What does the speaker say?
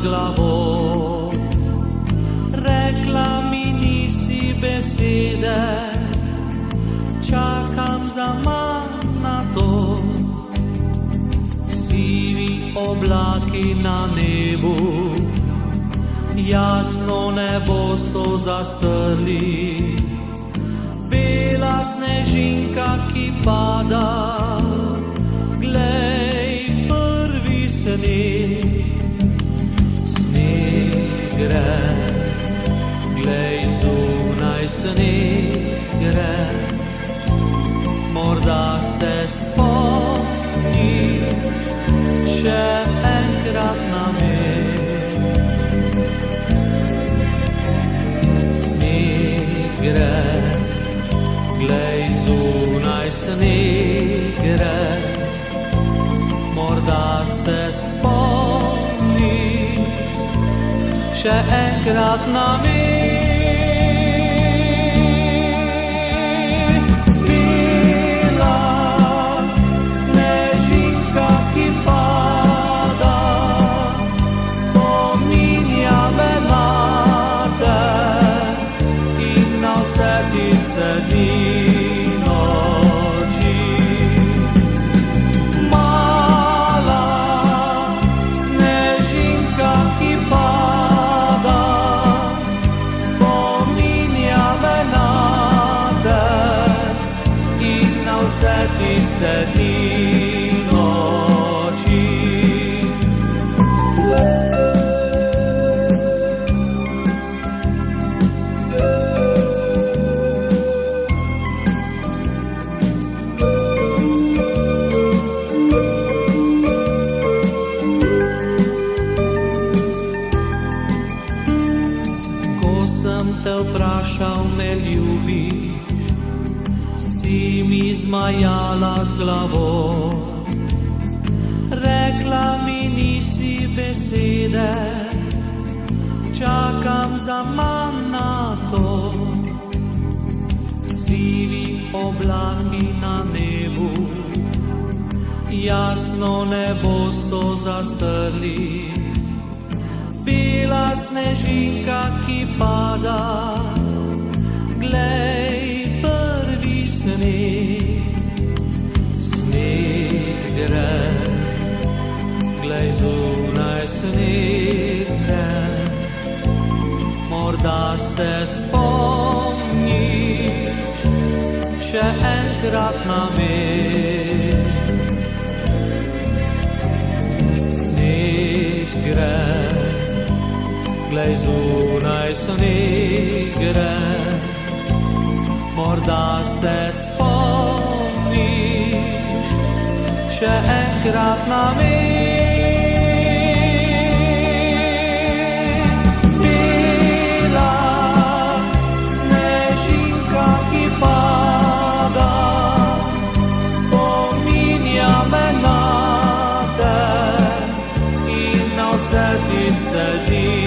glavo. Rekla mi nisi besede, čakam zaman na to. Sivi oblaki na nebu, jasno nebo so zastrli. Bela snežinka, ki pada, glej prvi sneg. Sneg gre, glej zunaj sneg gre. Morda se spomniš še enkrat na me. Sneg gre, glej zunaj sneg gre. Morda se spomniš še enkrat na me. Bela snežinka, ki pada, spominja me na te in na vse tiste dni. Tiste dni noči. Ko sem te vprašal, me ljubiš, si mi zmajala z glavo. Rekla mi nisi besede, čakam zaman na to. Sivi oblaki na nebu, jasno nebo so zastrli. Bela snežinka, ki pada, glej sneg gre, glej zunaj sneg gre. Morda se spomniš še enkrat na me. Sneg gre, glej zunaj sneg gre. Morda se spomniš še enkrat na me. Bela snežinka, ki pada, spominja me na te in na vse tiste dni.